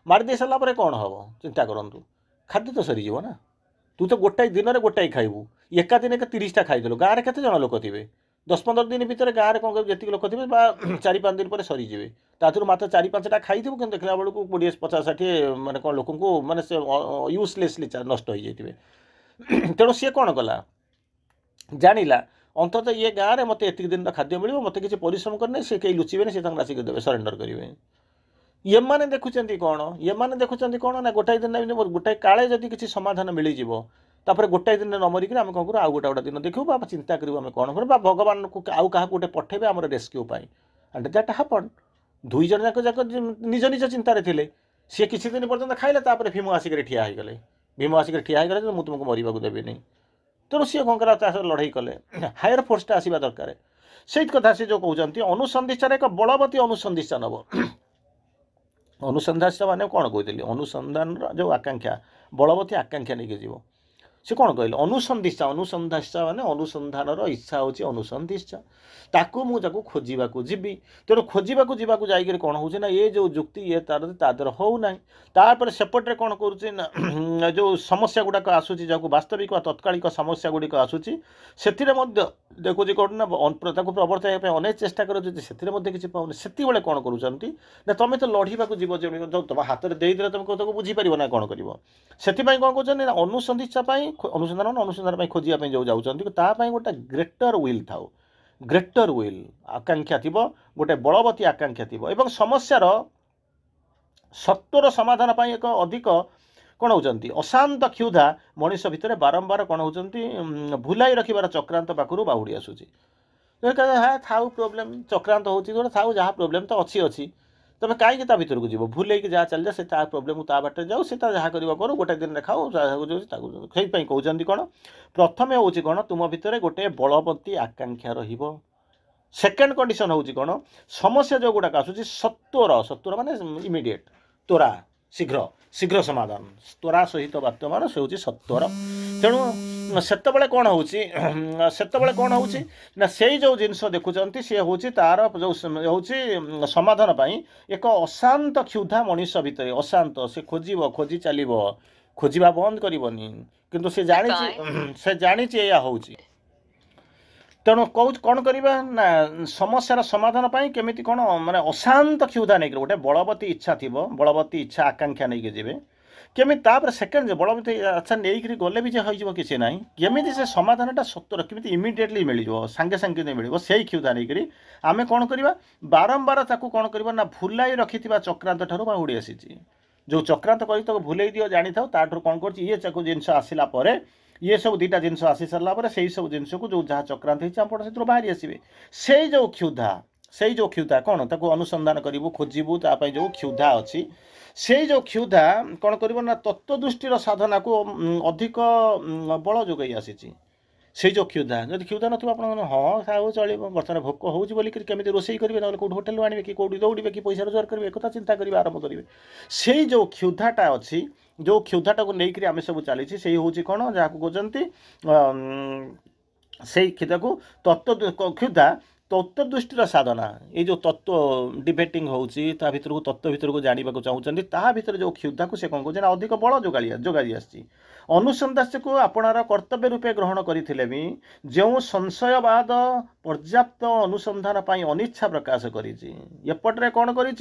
ମାରିଦେଇ ସାରିଲା ପରେ କ'ଣ ହେବ ଚିନ୍ତା କରନ୍ତୁ? ଖାଦ୍ୟ ତ ସରିଯିବ ନା। ତୁ ତ ଗୋଟାଏ ଦିନରେ ଗୋଟାଏ ଖାଇବୁ, ଏକା ଦିନକେ 30ଟା ଖାଇଦେଲୁ। ଗାଁରେ କେତେ ଜଣ ଲୋକ ଥିବେ? 10-15 ଦିନ ଭିତରେ ଗାଁରେ କ'ଣ କରିବୁ, ଯେତିକି ଲୋକ ଥିବେ ବା 4-5 ଦିନ ପରେ ସରିଯିବେ। ତା ଦେହରୁ ମାତ୍ର 4-5ଟା ଖାଇଥିବୁ, କିନ୍ତୁ ଦେଖିଲା ବେଳକୁ 20-50-60 ମାନେ କ'ଣ ଲୋକଙ୍କୁ ମାନେ ସେ ୟୁଜଲେସଲି ନଷ୍ଟ ହେଇଯାଇଥିବେ। ତେଣୁ ସିଏ କ'ଣ କଲା? ଜାଣିଲା ଅନ୍ତତଃ ଇଏ ଗାଁରେ ମୋତେ ଏତିକି ଦିନର ଖାଦ୍ୟ ମିଳିବ, ମୋତେ କିଛି ପରିଶ୍ରମ କରିନାହିଁ, ସେ କେହି ଲୁଚିବେନି, ସେ ତାଙ୍କୁ ଆସିକି ଦେବେ, ସରେଣ୍ଡର କରିବେ। ଏମାନେ ଦେଖୁଛନ୍ତି କ'ଣ ନା ଗୋଟାଏ ଦିନ ଗୋଟାଏ କାଳେ ଯଦି କିଛି ସମାଧାନ ମିଳିଯିବ, ତାପରେ ଗୋଟାଏ ଦିନ ନ ମରିକିରି ଆମେ କ'ଣ କରୁ, ଆଉ ଗୋଟେ ଦିନ ଦେଖିବୁ ବା ଚିନ୍ତା କରିବୁ ଆମେ କ'ଣ କରିବୁ, ବା ଭଗବାନଙ୍କୁ ଆଉ କାହାକୁ ଗୋଟେ ପଠେଇବେ ଆମର ରେସ୍କ୍ୟୁ ପାଇଁ। And that ହାପନ୍। 2 ଜଣ ଯାକ ନିଜ ଚିନ୍ତାରେ ଥିଲେ। ସିଏ କିଛି ଦିନ ପର୍ଯ୍ୟନ୍ତ ଖାଇଲେ, ତାପରେ ଭୀମ ଆସିକରି ଠିଆ ହେଇଗଲେ ଯେ ମୁଁ ତୁମକୁ ମରିବାକୁ ଦେବିନି। ତେଣୁ ସିଏ କ'ଣ କଲା, ତା ସହ ଲଢ଼େଇ କଲେ। ହାୟର ଫୋର୍ସଟା ଆସିବା ଦରକାର। ସେଇଠି କଥା ସେ ଯେଉଁ କହୁଛନ୍ତି ଅନୁସନ୍ଧିତ୍ସାର ଏକ ବଳବତୀ ଅନୁସନ୍ଧିତ୍ସା ନେବ। ଅନୁସନ୍ଧାନ ମାନେ କ'ଣ କହୁଥିଲି? ଅନୁସନ୍ଧାନର ଯେଉଁ ଆକାଂକ୍ଷା, ବଳବତୀ ଆକାଂକ୍ଷା ନେଇକି ଯିବ। ସେ କ'ଣ କହିଲେ? ଅନୁସନ୍ଧିତ୍ସା ମାନେ ଅନୁସନ୍ଧାନର ଇଚ୍ଛା ହେଉଛି ଅନୁସନ୍ଧିତ୍ସା। ତାକୁ ମୁଁ ଖୋଜିବାକୁ ଯିବି। ତେଣୁ ଖୋଜିବାକୁ ଯିବାକୁ ଯାଇକରି କ'ଣ ହେଉଛି ନା ଏ ଯେଉଁ ଯୁକ୍ତି ତା ଦେହରେ ହେଉନାହିଁ। ତାପରେ ସେପଟରେ କ'ଣ କରୁଛି ନା ଯେଉଁ ସମସ୍ୟା ଗୁଡ଼ାକ ଆସୁଛି, ଯାହାକୁ ବାସ୍ତବିକ ବା ତତ୍କାଳିକ ସମସ୍ୟା ଗୁଡ଼ିକ ଆସୁଛି, ସେଥିରେ ମଧ୍ୟ ଦେଖୁଛି କ'ଣ ନା ତାକୁ ପ୍ରବର୍ତ୍ତାଇବା ପାଇଁ ଅନେକ ଚେଷ୍ଟା କରୁଛି, ସେଥିରେ ମଧ୍ୟ କିଛି ପାଉନି। ସେତିକିବେଳେ କ'ଣ କରୁଛନ୍ତି ନା ତମେ ତ ଲଢ଼ିବାକୁ ଯିବ, ଯେମିତି ତମ ହାତରେ ଦେଇଦେଲେ ତମେ ତାକୁ ବୁଝିପାରିବ ନା କ'ଣ କରିବ। ସେଥିପାଇଁ କ'ଣ କରୁଛନ୍ତି ନା ଅନୁସନ୍ଧିତ୍ସା ପାଇଁ, ଅନୁସନ୍ଧାନ ପାଇଁ ଖୋଜିବା ପାଇଁ ଯେଉଁ ଯାଉଛନ୍ତି, ତା ପାଇଁ ଗୋଟେ ଗ୍ରେଟର ୱିଲ୍ ଆକାଂକ୍ଷା ଥିବ, ଗୋଟେ ବଳବତୀ ଆକାଂକ୍ଷା ଥିବ, ଏବଂ ସମସ୍ୟାର ସତ୍ୱର ସମାଧାନ ପାଇଁ ଏକ ଅଧିକ କ'ଣ ହେଉଛନ୍ତି ଅଶାନ୍ତ କ୍ଷୁଧା ମଣିଷ ଭିତରେ ବାରମ୍ବାର କ'ଣ ହେଉଛନ୍ତି ଭୁଲାଇ ରଖିବାର ଚକ୍ରାନ୍ତ ପାଖରୁ ବାହୁଡ଼ି ଆସୁଛି। ଥାଉ ପ୍ରୋବ୍ଲେମ୍, ଚକ୍ରାନ୍ତ ହେଉଛି ଥାଉ, ଯାହା ପ୍ରୋବ୍ଲେମ୍ ତ ଅଛି, ତମେ କାହିଁକି ତା ଭିତରକୁ ଯିବ? ଭୁଲେଇକି ଯାହା ଚାଲିଯା, ସେ ତା ପ୍ରୋବ୍ଲେମ୍ ତା ବାଟରେ ଯାଉ, ସେ ତା ଯାହା କରିବ କରୁ, ଗୋଟେ ଦିନରେ ଖାଉ, ଯାହାକୁ ଯାଉଛି ତାକୁ। ସେଇଥିପାଇଁ କହୁଛନ୍ତି କ'ଣ? ପ୍ରଥମେ ହେଉଛି କ'ଣ, ତୁମ ଭିତରେ ଗୋଟେ ବଳବତୀ ଆକାଂକ୍ଷା ରହିବ। ସେକେଣ୍ଡ କଣ୍ଡିସନ୍ ହେଉଛି କ'ଣ? ସମସ୍ୟା ଯେଉଁ ଗୁଡ଼ାକ ଆସୁଛି ସତ୍ୱର ମାନେ ଇମିଡ଼ିଏଟ୍, ତ୍ୱରା, शीघ्र शीघ्र समाधान त्वरा सहित वर्तमान से हूँ सत्वर तेणु सेतबले कौन होची सेतबले कौन होची ना से जो जिनस देखुंत सी हूँ तार जो हूँ समाधान पाई एक अशांत क्षुधा मनीष भितर अशांत से खोजी चलो खोजा बंद करनी किंतु से जानी या हूँ तेणु कौन करवा ना समस्यार समाधान पाई केमिति कौन माने अशांत क्षुधा नहीं गोटे बलवती इच्छा थी बलवती इच्छा आकांक्षा नहीं जी केमी तापर सेकेंड बलवती अच्छा नहीं गले भी हो किसी ना केमी से समाधानटा सत्तर केमी इमिडिएटली मिल सांगे सांगे नहीं मिल से क्षुधा नहीं आम कौन करवा बारंबार ताकू कौन करवा ना भुलाई रखि चक्रांत ठार बाहुड़ी आसी जो चक्रांत कर भूल दियो जानी था ताठू कौन कर जिनस आसला ये सब दुटा जिनस आसी सारा से सब जिनस को जो जहाँ चक्रांत होपण से बाहरी आसवे से जो क्षुधा कौन ताको अनुसंधान करूँ खोजबू तापाई जो क्षुधा अच्छी से जो क्षुधा कौन कर तत्वदृष्टिर साधना को अधिक बल जोगाई आसी से जो क्षुधा जब क्षुधा ना हाँ खाऊ चलो बर्तमान भोक होगी बोलिक केमी रोषे करेंगे ना कौट होटेल आने कि कौटी दौड़े कि पैसा रोजगार करेंगे एक चिंता करेंगे आरंभ करेंगे से जो क्षुधाटा अच्छी जो क्षुधाटा को लेकर आम सब चली से हूँ कौन जहाँ कहते से क्षुधा को तत्व क्षुधा तत्वदृष्टिर साधना ये जो तत्व डिबेटिंग होची ता भीतर को तत्व भीतर को जाना चाहते ता भीतर जो क्षुधा को से कौन कौन अधिक बल जोगाई आसी अनुसंधान को आपणार कर्तव्य रूपे ग्रहण करते भी जो संशयवाद पर्याप्त अनुसंधान पाई अनिच्छा प्रकाश करपटे कौन कर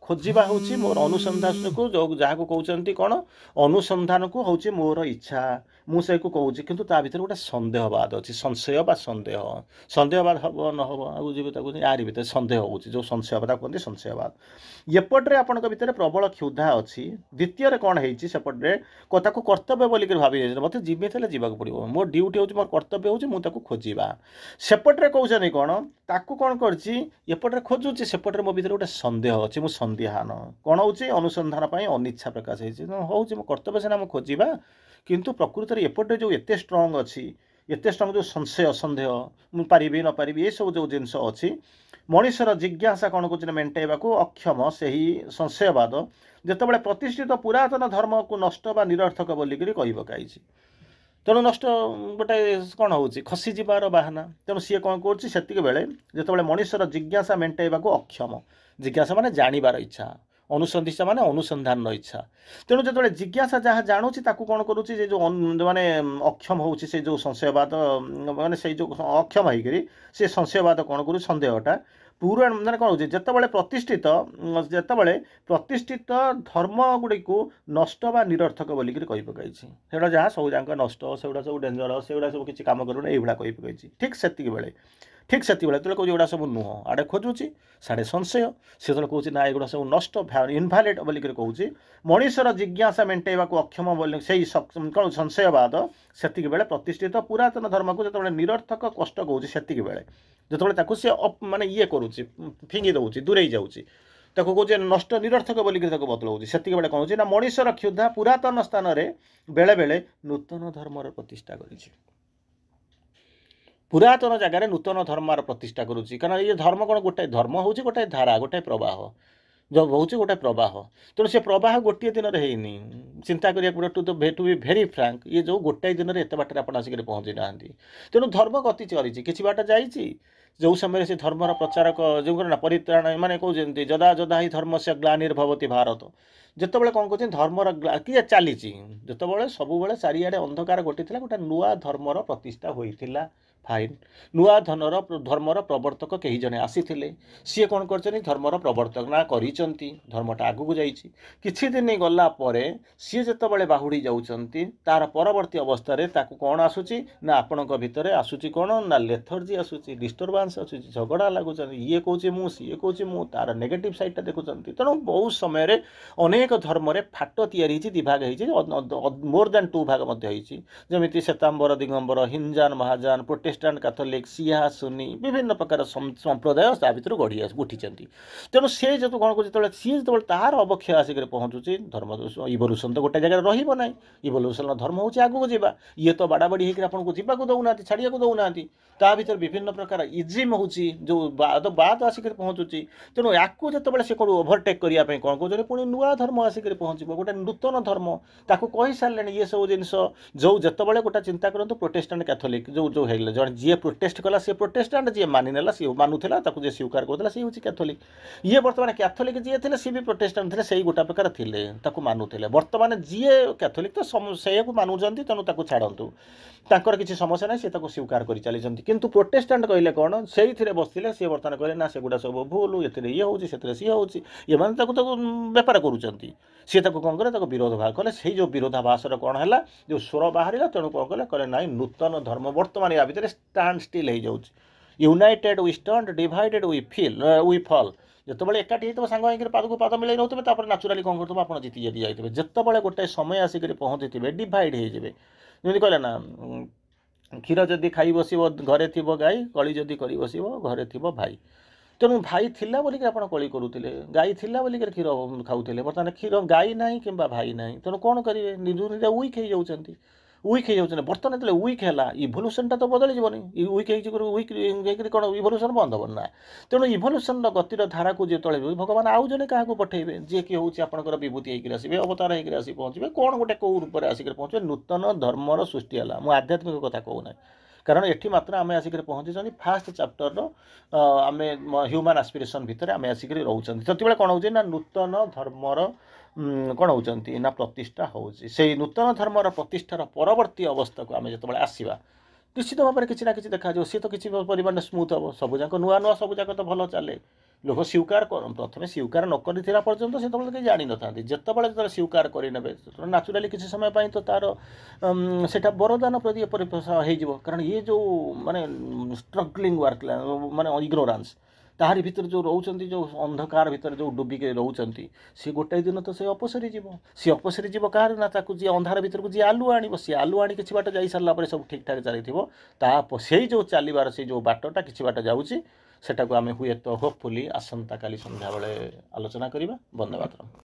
खोजा हूँ मोर अनुसंधान को जो जहाँ को कहते कौन अनुसंधान को हूँ मोर इच्छा मुझे कहूँ किंतु ता भीतर गोटे सन्देहवाद अच्छी संशय बा सन्देहवाद हम न हम आगे यार भीतर सन्देह हो जो संशयवाद कहते संशयवाद एपटे आपण भीतर प्रबल क्षुधा अच्छी द्वितीय कौन होपटे कथा को कर्तव्य बोलिक भावी मत जीवित जावाक पड़ो मो ड्यूटी हूँ मोर कर्तव्य हूँ मुझे खोजा सेपटे कहते कौन ताकू कौन करपटे खोजुची सेपटे मो भीतर गोटे सन्देह अच्छी मुझे सन्देहान कौन हो अनुसंधान अनिच्छा प्रकाश हो मो कर्तव्य सीना मुझे खोजा किंतु प्रकृत में एपटे जो एत स्ट्रंग अच्छी एत स्ट्रंग जो संशय सन्देह मुझे पारि न पारि ये सब जो जिनस अच्छी मनुष्यर जिज्ञासा कौन कौन मेन्टेवा अक्षम से ही संशयवाद जितेबाला प्रतिष्ठित पुरातन धर्म को नष्ट बा निरर्थक बोलिक कही पकई तेणु नष्ट गोटे कौन हो खसी जबार बाहाना तेणु सी कौन कर बेले जितेबाला मनुष्यर जिज्ञासा मेन्टेवा अक्षम जिज्ञासा माने जानिबार इच्छा अनुसंधिसा माने अनुसंधान इच्छा तेणु जो जिज्ञासा जहाँ जानूची ताकू कौन करुच्ची जो माने अक्षम हो जो संशयवाद माने से जो अक्षम होकर से संशयवाद कौन कर सन्देहटा पूरा माने कौन हो जितेबाला प्रतिष्ठित धर्म गुड़ी को नष्ट बा निरर्थक बोलिक कही पकई से जहाँ सब जाक नष्ट से सब डेंजर से सब किसी कम करूँ ये कही पकई ठीक से तो कौन एगुड़ा सब नुह आड़े खोजुची साढ़े संशय से कौन ना एगुड़ा सब नष्ट इनभैलिड बोलिक कहूँ मनुष्यर जिज्ञासा मेन्टेवा अक्षम बोल से कौन संशयवाद से बेले प्रतिष्ठित पुरातन धर्म को जो निरर्थक कष्ट कहूँ से बेले जो सी माने ये करुच्ची फिंगी दौर दूरे जाऊँगी कहूँ नष्ट निरर्थक बोलिक बतलाऊँ से बेले कौन ना मनुष्यर क्षुधा पुरातन स्थान में बेले बेले नूतन धर्मर प्रतिष्ठा कर पुरातन जगार नूतन धर्मार प्रतिष्ठा करुच्ची कारण ये धर्म कौन गोटे धर्म हूँ गोटे धारा गोटे प्रवाह जो हूँ गोटे प्रवाह तेणु से प्रवाह गोटे दिन में होनी चिंता करिया टू बी भेरी फ्रांक ये जो गोटाए दिन में एत बाटर आप आसिक पहुँची ना तेणु धर्म गति चली किसी बाट जाइए जो समय से धर्मर प्रचारक जो ना परित्राण माने कहते जदा जदा ही धर्म से ग्लानिर्भवती भारत जितेबाला कौन कहते धर्मर किए चली जितेबाला सबुबले चारिआडे अंधकार घटी गोटे नुआ धर्मर प्रतिष्ठा होता फाइन नुआ धर्मर प्रवर्तक कई जने आसी सी कौन कर धर्मर प्रवर्तक ना करिसेंती धर्मटा आगू जाइए किछि दिन गला परे सी जितेबाला बाहुड़ी जाउछंती तार परवर्ती अवस्था ताकू कौन आसूची ना आपणक भितर आसूची कौन ना लेथर्जी आसूची डिस्टर्बांस आसूची झगड़ा लगुच ये कहूँ मु सी कहूँ मु तार नेगेटिव साइडटा देखुंत तेणु बहुत समय अनेक धर्म फाट तैयारी दिभाग मोर देन 2 भाग जमी श्वेतांबर दिगंबर हिंजान महाजान ପ୍ରୋଟେଷ୍ଟାଣ୍ଟ କାଥୋଲିକ ସିହା ସୁନି ବିଭିନ୍ନ ପ୍ରକାର ସମ୍ପ୍ରଦାୟ ତା ଭିତରୁ ଗଢ଼ି ଉଠିଛନ୍ତି। ତେଣୁ ସେ ଯେହେତୁ କ'ଣ କରୁଛି ଯେତେବେଳେ ସିଏ ଯେତେବେଳେ ତାହାର ଅବକ୍ଷୟ ଆସିକରି ପହଞ୍ଚୁଛି ଧର୍ମ ଇଭଲ୍ୟୁସନ୍ ତ ଗୋଟେ ଜାଗାରେ ରହିବ ନାହିଁ। ଇଭଲ୍ୟୁସନ୍ର ଧର୍ମ ହେଉଛି ଆଗକୁ ଯିବା। ଇଏ ତ ବାଡ଼ାବାଡ଼ି ହେଇକରି ଆପଣଙ୍କୁ ଯିବାକୁ ଦେଉନାହାନ୍ତି, ଛାଡ଼ିବାକୁ ଦେଉନାହାନ୍ତି। ତା ଭିତରେ ବିଭିନ୍ନ ପ୍ରକାର ଇଜିମ୍ ହେଉଛି ଯେଉଁ ବାଦ ଆସିକରି ପହଞ୍ଚୁଛି। ତେଣୁ ୟାକୁ ଯେତେବେଳେ ସେ କ'ଣ ଓଭରଟେକ୍ କରିବା ପାଇଁ କ'ଣ କହୁଛନ୍ତି ପୁଣି ନୂଆ ଧର୍ମ ଆସିକରି ପହଞ୍ଚିବ, ଗୋଟେ ନୂତନ ଧର୍ମ। ତାକୁ କହିସାରିଲେଣି ଇଏ ସବୁ ଜିନିଷ ଯେଉଁ ଯେତେବେଳେ ଗୋଟେ ଚିନ୍ତା କରନ୍ତୁ ପ୍ରୋଟେଷ୍ଟାଣ୍ଟ କ୍ୟାଥୋଲିକ ଯେଉଁ ହେଇଗଲେ ଜଣେ ଯିଏ ପ୍ରୋଟେଷ୍ଟ କଲା ସିଏ ପ୍ରୋଟେଷ୍ଟାଣ୍ଟ, ଯିଏ ମାନିନେଲା ସିଏ ମାନୁଥିଲା, ତାକୁ ଯିଏ ସ୍ୱୀକାର କରୁଥିଲା ସିଏ ହେଉଛି କ୍ୟାଥୋଲିକ। ଇଏ ବର୍ତ୍ତମାନ କ୍ୟାଥୋଲିକ ଯିଏ ଥିଲେ ସିଏ ବି ପ୍ରୋଟେଷ୍ଟାଣ୍ଟ ଥିଲେ, ସେଇ ଗୋଟା ପ୍ରକାର ଥିଲେ, ତାକୁ ମାନୁଥିଲେ। ବର୍ତ୍ତମାନ ଯିଏ କ୍ୟାଥୋଲିକ ତ ସେଇଆକୁ ମାନୁଛନ୍ତି, ତେଣୁ ତାକୁ ଛାଡ଼ନ୍ତୁ, ତାଙ୍କର କିଛି ସମସ୍ୟା ନାହିଁ, ସେ ତାକୁ ସ୍ୱୀକାର କରି ଚାଲିଛନ୍ତି। କିନ୍ତୁ ପ୍ରୋଟେଷ୍ଟାଣ୍ଟ କହିଲେ କ'ଣ ସେଇଥିରେ ବସିଥିଲେ, ସିଏ ବର୍ତ୍ତମାନ କହିଲେ ନା ସେଗୁଡ଼ା ସବୁ ଭୁଲ, ଏଥିରେ ଇଏ ହେଉଛି ସେଥିରେ ସିଏ ହେଉଛି, ଏମାନେ ତାକୁ ବେପାର କରୁଛନ୍ତି। ସିଏ ତାକୁ କ'ଣ କଲେ ତାକୁ ବିରୋଧାଭାସ କଲେ। ସେଇ ଯେଉଁ ବିରୋଧାଭାସର କ'ଣ ହେଲା ଯେଉଁ ସ୍ୱର ବାହାରିଲା, ତେଣୁ କ'ଣ କଲେ ନାଇଁ ନୂତନ ଧର୍ମ ବର୍ତ୍ତମାନ ୟା ଭିତରେ ଷ୍ଟାଣ୍ଡ ଷ୍ଟିଲ୍ ହେଇଯାଉଛି। United we stand, divided we fall. ଯେତେବେଳେ ଏକାଠି ହେଇଥିବ ସାଙ୍ଗ ହେଇକିରି ପାଦକୁ ପାଦ ମିଳେଇ ରହୁଥିବେ, ତାପରେ ନ୍ୟାଚୁରାଲି କ'ଣ କରୁଥିବ ଆପଣ ଜିତି ଯାଇଥିବେ। ଯେତେବେଳେ ଗୋଟେ ସମୟ ଆସିକରି ପହଞ୍ଚିଥିବେ ଡିଭାଇଡ୍ ହେଇଯିବେ। ଯେମିତି କହିଲେ ନା କ୍ଷୀର ଯଦି ଖାଇ ବସିବ ଘରେ ଥିବ ଗାଈ, କଳି ଯଦି କରି ବସିବ ଘରେ ଥିବ ଭାଇ। ତେଣୁ ଭାଇ ଥିଲା ବୋଲିକି ଆପଣ କଳି କରୁଥିଲେ, ଗାଈ ଥିଲା ବୋଲିକି କ୍ଷୀର ଖାଉଥିଲେ। ବର୍ତ୍ତମାନ କ୍ଷୀର ଗାଈ ନାହିଁ କିମ୍ବା ଭାଇ ନାହିଁ, ତେଣୁ କ'ଣ କରିବେ ନିଜକୁ ନିଜେ ୱିକ୍ ହେଇଯାଉଛନ୍ତି। ବର୍ତ୍ତମାନ ଯେତେବେଳେ ୱିକ୍ ହେଲା ଇଭଲ୍ୟୁସନ୍ଟା ତ ବଦଳିଯିବନି। ୱିକ୍ ହେଇକରି କ'ଣ ଇଭଲ୍ୟୁସନ୍ ବନ୍ଦ ହେବ ନା। ତେଣୁ ଇଭଲ୍ୟୁସନ୍ର ଗତିର ଧାରାକୁ ଯେତେବେଳେ ଭଗବାନ ଆଉ ଜଣେ କାହାକୁ ପଠାଇବେ, ଯିଏକି ହେଉଛି ଆପଣଙ୍କର ବିଭୂତି ହେଇକରି ଆସିବେ, ଅବତାର ହେଇକରି ଆସି ପହଞ୍ଚିବେ, କ'ଣ ଗୋଟେ କେଉଁ ରୂପରେ ଆସିକରି ପହଞ୍ଚିବେ, ନୂତନ ଧର୍ମର ସୃଷ୍ଟି ହେଲା। ମୁଁ ଆଧ୍ୟାତ୍ମିକ କଥା କହୁନାହିଁ, କାରଣ ଏଠି ମାତ୍ର ଆମେ ଆସିକରି ପହଞ୍ଚିଛନ୍ତି ଫାଷ୍ଟ ଚାପ୍ଟରର ଆମେ ହ୍ୟୁମାନ୍ ଆସ୍ପିରେସନ୍ ଭିତରେ ଆମେ ଆସିକରି ରହୁଛନ୍ତି। ସେତେବେଳେ କ'ଣ ହେଉଛି ନା ନୂତନ ଧର୍ମର କ'ଣ ହେଉଛନ୍ତି ନା ପ୍ରତିଷ୍ଠା ହେଉଛି। ସେଇ ନୂତନ ଧର୍ମର ପ୍ରତିଷ୍ଠାର ପରବର୍ତ୍ତୀ ଅବସ୍ଥାକୁ ଆମେ ଯେତେବେଳେ ଆସିବା ନିଶ୍ଚିତ ଭାବରେ କିଛି ନା କିଛି ଦେଖାଯିବ। ସିଏ ତ କିଛି ପରିମାଣରେ ସ୍ମୁଥ୍ ହେବ, ସବୁଯାକ ନୂଆ ସବୁଯାକ ତ ଭଲ ଚାଲେ। ଲୋକ ସ୍ୱୀକାର ପ୍ରଥମେ ସ୍ୱୀକାର ନ କରିଥିଲା ପର୍ଯ୍ୟନ୍ତ ସେତେବେଳେ କେହି ଜାଣିନଥାନ୍ତି। ଯେତେବେଳେ ସ୍ୱୀକାର କରିନେବେ ସେତେବେଳେ ନ୍ୟାଚୁରାଲି କିଛି ସମୟ ପାଇଁ ତ ତା'ର ସେଇଟା ବରଦାନ ପ୍ରତି ହେଇଯିବ। କାରଣ ଇଏ ଯେଉଁ ମାନେ ଷ୍ଟ୍ରଗଲିଂ ୱାର୍କ ମାନେ ଇଗ୍ନୋରାନ୍ସ ତାହାରି ଭିତରେ ଯେଉଁ ରହୁଛନ୍ତି, ଯେଉଁ ଅନ୍ଧକାର ଭିତରେ ଯେଉଁ ଡୁବିକି ରହୁଛନ୍ତି, ସିଏ ଗୋଟାଏ ଦିନ ତ ସେ ଅପସରି ଯିବ। ସିଏ ଅପସରି ଯିବ କାହାର ନା ତାକୁ ଯିଏ ଅନ୍ଧାର ଭିତରକୁ ଯିଏ ଆଲୁଅ ଆଣିବ, ସିଏ ଆଲୁଅ ଆଣି କିଛି ବାଟ ଯାଇସାରିଲା ପରେ ସବୁ ଠିକ୍ଠାକ୍ ଚାଲିଥିବ। ସେଇ ଯେଉଁ ଚାଲିବାର ସେଇ ଯେଉଁ ବାଟଟା କିଛି ବାଟ ଯାଉଛି, ସେଟାକୁ ଆମେ ହୁଏତ ହୋପଫୁଲି ଆସନ୍ତାକାଲି ସନ୍ଧ୍ୟାବେଳେ ଆଲୋଚନା କରିବା। ଧନ୍ୟବାଦ।